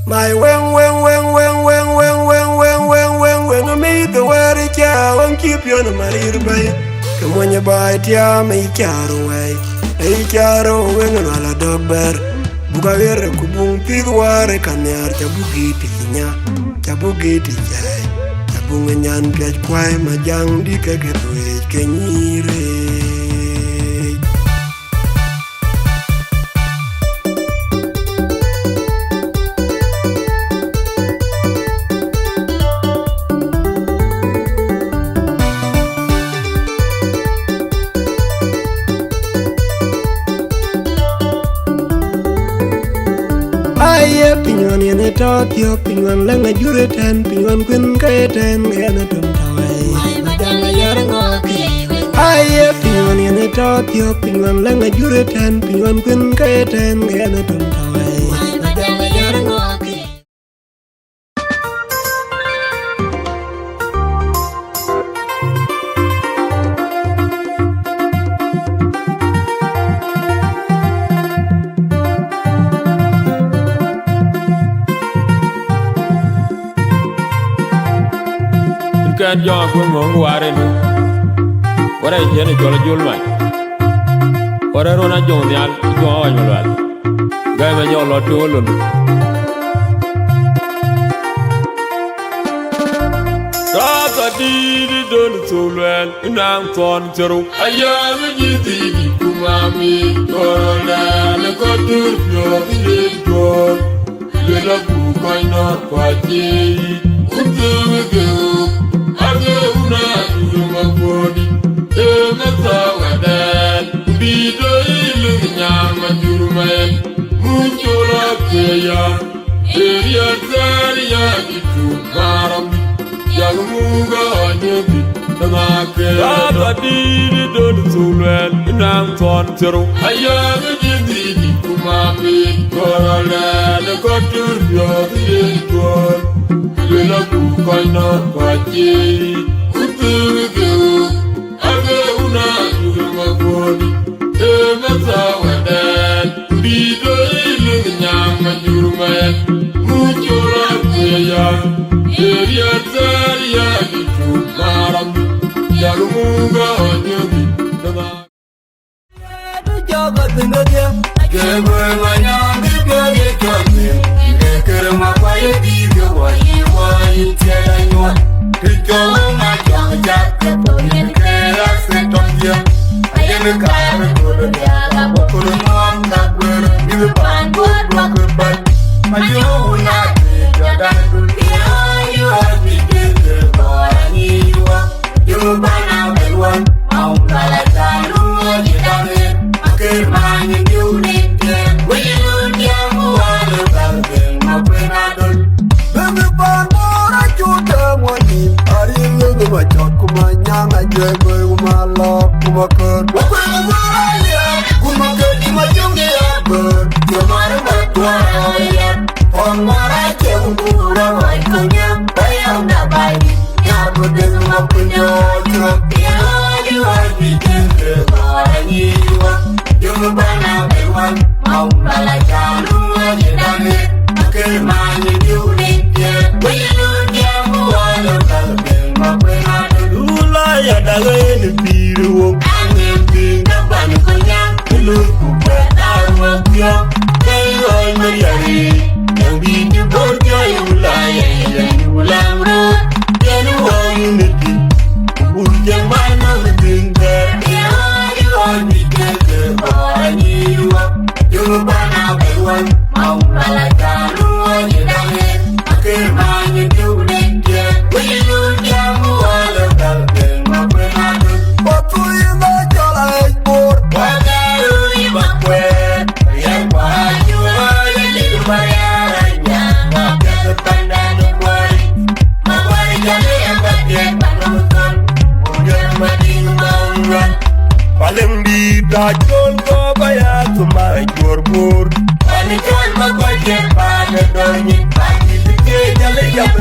My when me the worry cow and keep you on my little bay. Come when you buy tia, make your way. A caro when a dog bear. Bugavera kubung pigware kanyar chabugiti nya chabugiti jai chabungan piaj kwai majang di kagetwe kenyire. Aye pinywan yene tokyo pinywan langa jure ten pinywan kun kaya ten yana tumtawai majanga yarangoki. Aye pinywan yene tokyo pinywan langa jure ten pinywan kun kaya ten yana tumtawai majanga yarangoki. Kan jong ko mo ware no wara jene jolo julma wara rona jong nyal jo wa nyal ga ma nyolo to lon ta di don sulwen inang ton jeru ayam ji di kumami corona na ko tur yo di ko le la bu ko na kwa ji utu go Aguna mabodi emata wadan bido ilu nyama jurumen muncula keya eria zaria itu maram yang muga nyebi tanake tata diri don sulwen inang ton jeru ayam jindi di kumami korala na kotur yo yekor Bela bukaina kwaje utugu age una mabodi emata wadan bido ilu nyama jurumen muncula keya eria zaria itu maram yang muga nyebi tanake joga tengaja gebe manyami gebe kami kerma paye bigo wayi tianywa tijowo ma jonga kato yen kera setonja ayen kar kodo ya bokoro nom kabur bibe pango blocker majo una tijoda dunia you are the good boy you are bana belwan mau kala talu yidane akir manye unike we you wale balbe mapenadol bebe pandora chuta mwani arilu guma chot kuma nyanga jebe kuma lo kuma kod kuma kod kuma chungi abur jomare batwa ayat Omara chembura waikunya bayam na bayi Yabu denga punya tropia Jua dikende barani jua Jumpa bana bewan Mau lala jalu ajidane Akhir mani diuniknya Wilu dia muwalu kalbe Mapena dudula ya dagay piru Angin pindah bani kunya Ilu kubetar mabya Kayoy mayari Yang bini borja ulaya Yang ulang rut Yang unity Ujang mana mendengar Dia jual dikeke orang jiwa Jumpa nabewan Mau lala jalu ajidane Akhir mani diuniknya Wilu dia muwalu kalbe Mapena Waktu ima jala ekor Wagaru ima kwet Yang waju Yang dibayarannya Gak ketandan kuari Mawari jale yang bagian Panonton Ujar mading bauran Paling di dajol Kau bayar Tumai jor-bur Paling kan Makwajek Pada donyi Pagi fikir jale yang